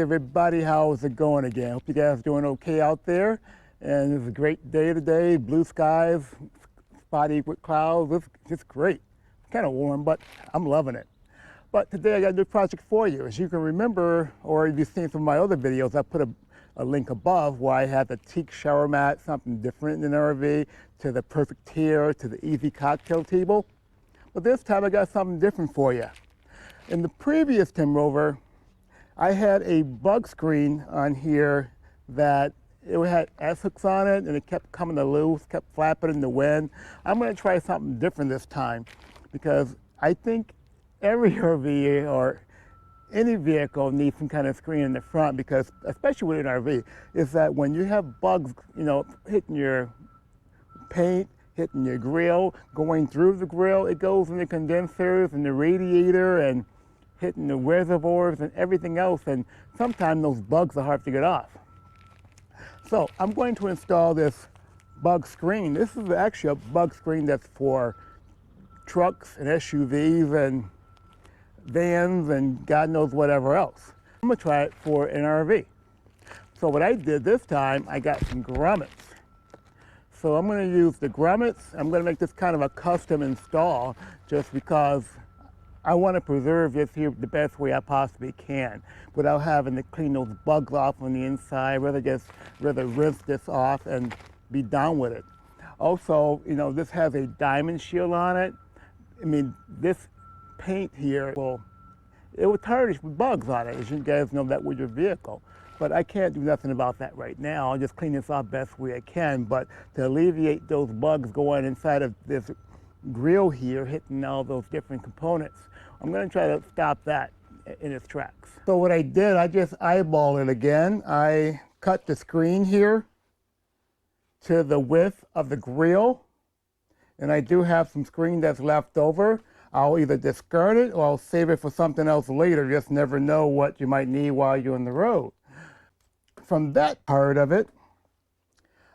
everybody, how's it going again? Hope you guys are doing okay out there. And it's a great day today, blue skies, spotty with clouds. It's just great. It's kind of warm, but I'm loving it. But today I got a new project for you. As you can remember, or if you've seen some of my other videos, I put a link above where I had the teak shower mat, something different in an RV, to the perfect tier, to the easy cocktail table. But this time I got something different for you. In the previous TIMROVER, I had a bug screen on here that it had S-hooks on it and it kept coming loose, kept flapping in the wind. I'm going to try something different this time because I think every RV or any vehicle needs some kind of screen in the front, because especially with an RV, is that when you have bugs, hitting your paint, hitting your grill, going through the grill, it goes in the condensers and the radiator and hitting the reservoirs and everything else, and sometimes those bugs are hard to get off. So I'm going to install this bug screen. This is actually a bug screen that's for trucks and SUVs and vans and God knows whatever else. I'm gonna try it for an RV. So what I did this time, I got some grommets. So I'm gonna use the grommets. I'm gonna make this kind of a custom install just because I want to preserve this here the best way I possibly can without having to clean those bugs off on the inside. Rather rinse this off and be done with it. Also, this has a diamond shield on it. I mean, this paint here will tarnish with bugs on it, as you guys know that with your vehicle. But I can't do nothing about that right now. I'll just clean this off best way I can. But to alleviate those bugs going inside of this grill here, hitting all those different components, I'm going to try to stop that in its tracks. So what I did, I just eyeballed it again. I cut the screen here to the width of the grill, and I do have some screen that's left over. I'll either discard it or I'll save it for something else later. You just never know what you might need while you're on the road. From that part of it,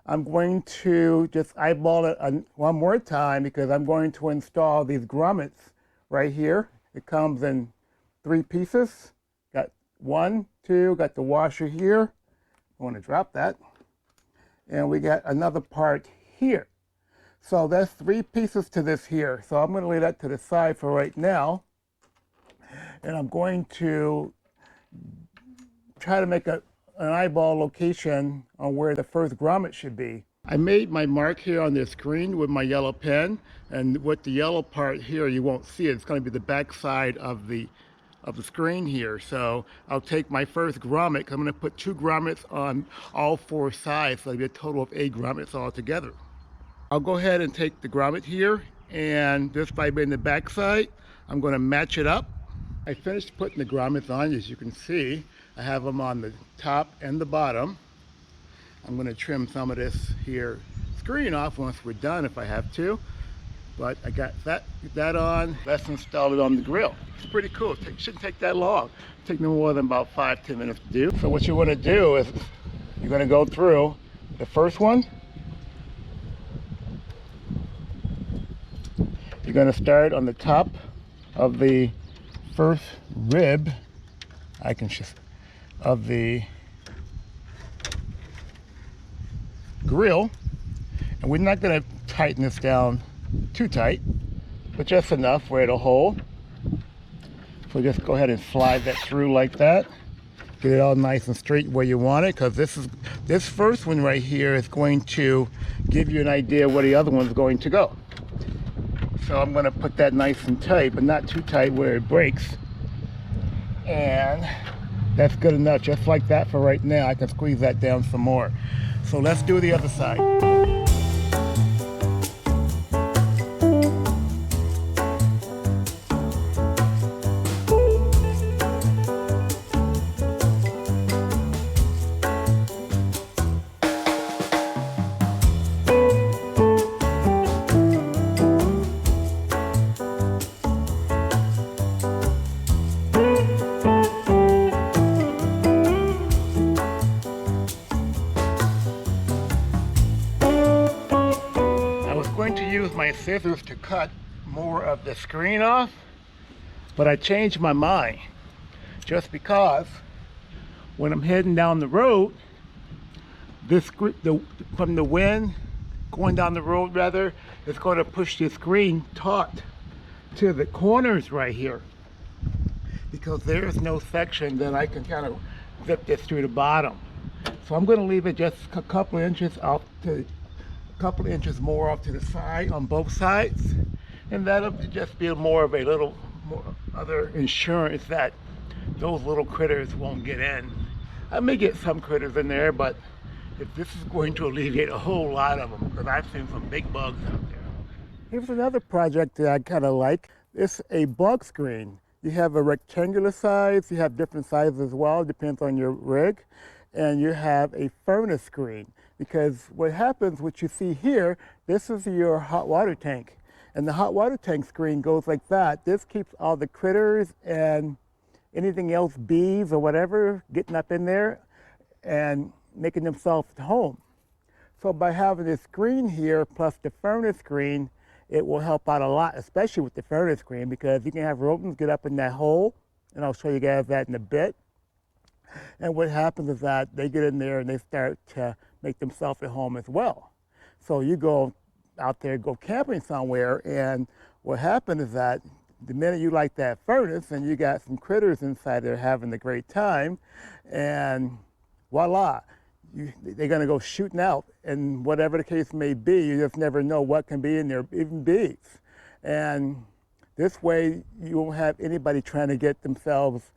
I'm going to just eyeball it one more time because I'm going to install these grommets right here. It comes in 3 pieces. Got 1, 2, got the washer here. I want to drop that. And we got another part here. So that's 3 pieces to this here. So I'm going to lay that to the side for right now. And I'm going to try to make an eyeball location on where the first grommet should be. I made my mark here on the screen with my yellow pen, and with the yellow part here, you won't see it. It's going to be the back side of the screen here. So I'll take my first grommet. I'm going to put 2 grommets on all 4 sides, so it'll be a total of 8 grommets all together. I'll go ahead and take the grommet here, and just by being the back side, I'm going to match it up. I finished putting the grommets on. As you can see, I have them on the top and the bottom. I'm going to trim some of this here screen off once we're done if I have to. But I got that on. Let's install it on the grill. It's pretty cool. It shouldn't take that long. It'll take no more than about 5-10 minutes to do. So what you want to do is you're going to go through the first one. You're going to start on the top of the first rib. Of the grill, and we're not going to tighten this down too tight, but just enough where it'll hold. So just go ahead and slide that through like that. Get it all nice and straight where you want it, because this first one right here is going to give you an idea where the other one's going to go. So I'm going to put that nice and tight, but not too tight where it breaks. And that's good enough, just like that for right now. I can squeeze that down some more. So let's do the other side. Use my scissors to cut more of the screen off, but I changed my mind just because when I'm heading down the road, from the wind going down the road rather, it's going to push this screen taut to the corners right here, because there is no section that I can kind of zip this through the bottom. So I'm going to leave it just a couple of inches off to a couple of inches more off to the side on both sides, and that'll just be more of a little more other insurance that those little critters won't get in. I may get some critters in there, but if this is going to alleviate a whole lot of them, because I've seen some big bugs out there. Here's another project that I kind of like. It's a bug screen. You have a rectangular size, you have different sizes as well, depends on your rig, and you have a furnace screen. Because what happens, what you see here, this is your hot water tank. And the hot water tank screen goes like that. This keeps all the critters and anything else, bees or whatever, getting up in there and making themselves at home. So by having this screen here plus the furnace screen, it will help out a lot, especially with the furnace screen, because you can have rodents get up in that hole, and I'll show you guys that in a bit. And what happens is that they get in there and they start to make themselves at home as well. So you go out there, go camping somewhere, and what happens is that the minute you light that furnace and you got some critters inside there having a great time, and voila, they're going to go shooting out, and whatever the case may be, you just never know what can be in there, even bees. And this way you won't have anybody trying to get themselves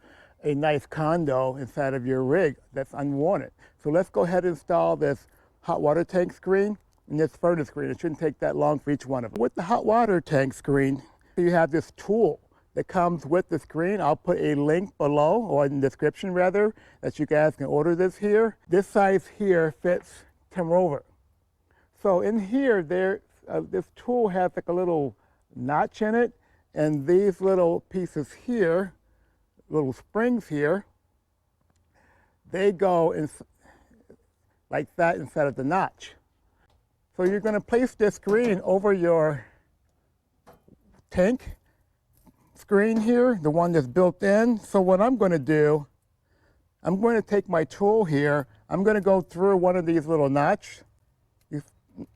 a nice condo inside of your rig that's unwanted. So let's go ahead and install this hot water tank screen and this furnace screen. It shouldn't take that long for each one of them. With the hot water tank screen, you have this tool that comes with the screen. I'll put a link below, or in the description rather, that you guys can order this here. This size here fits TIMROVER. So in here, this tool has like a little notch in it, and these little pieces here, little springs here, they go in like that instead of the notch. So you're going to place this screen over your tank screen here, the one that's built in. So what I'm going to do, I'm going to take my tool here, I'm going to go through one of these little notches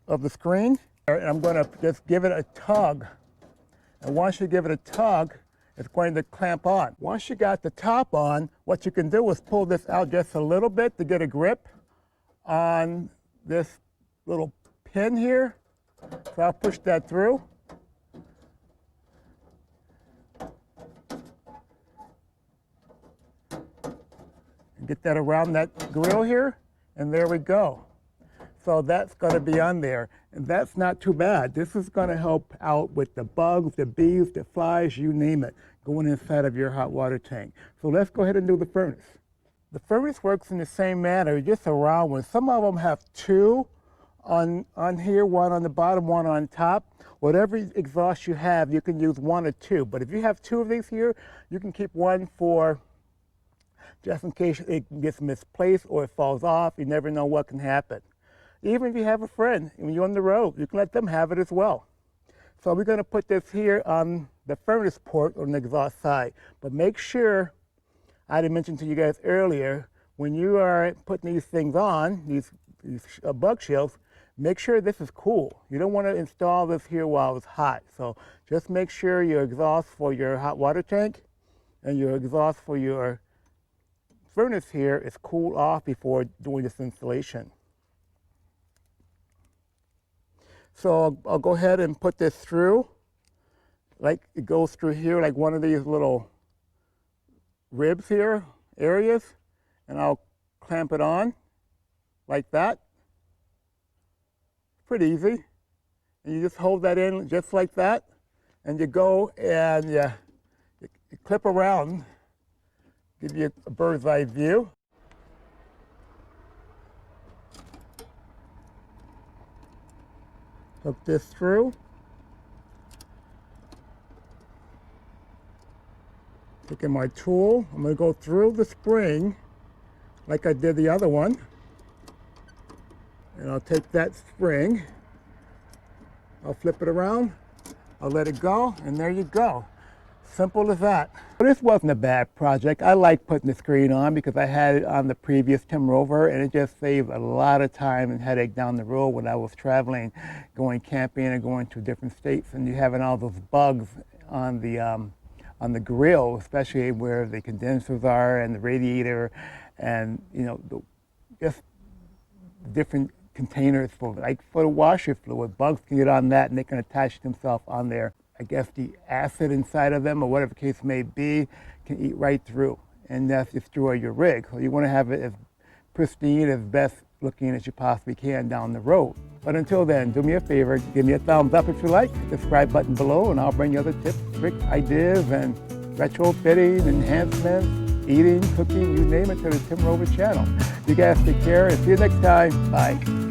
of the screen, and I'm going to just give it a tug. And once you give it a tug, it's going to clamp on. Once you got the top on, what you can do is pull this out just a little bit to get a grip on this little pin here. So I'll push that through. Get that around that grill here, and there we go. So that's going to be on there, and that's not too bad. This is going to help out with the bugs, the bees, the flies, you name it, going inside of your hot water tank. So let's go ahead and do the furnace. The furnace works in the same manner, just a round one. Some of them have two on here, one on the bottom, one on top. Whatever exhaust you have, you can use one or two. But if you have two of these here, you can keep one for just in case it gets misplaced or it falls off. You never know what can happen. Even if you have a friend, when you're on the road, you can let them have it as well. So we're going to put this here on the furnace port on the exhaust side. But make sure, I didn't mention to you guys earlier, when you are putting these things on, these bug shields, make sure this is cool. You don't want to install this here while it's hot. So just make sure your exhaust for your hot water tank and your exhaust for your furnace here is cooled off before doing this installation. So I'll go ahead and put this through, like it goes through here, like one of these little ribs here, areas, and I'll clamp it on like that. Pretty easy. And you just hold that in just like that, and you go and you clip around, give you a bird's eye view. Hook this through. Taking my tool, I'm going to go through the spring like I did the other one. And I'll take that spring, I'll flip it around, I'll let it go, and there you go. Simple as that. But this wasn't a bad project. I like putting the screen on because I had it on the previous TIMROVER, and it just saved a lot of time and headache down the road when I was traveling, going camping and going to different states, and you having all those bugs on the grill, especially where the condensers are and the radiator, and just different containers for the washer fluid. Bugs can get on that and they can attach themselves on there. I guess the acid inside of them, or whatever the case may be, can eat right through, and that's destroy your rig. So you want to have it as pristine, as best looking as you possibly can down the road. But until then, do me a favor, give me a thumbs up if you like, subscribe button below, and I'll bring you other tips, tricks, ideas, and retrofitting, enhancements, eating, cooking, you name it, to the TIMROVER channel. You guys take care, and see you next time. Bye.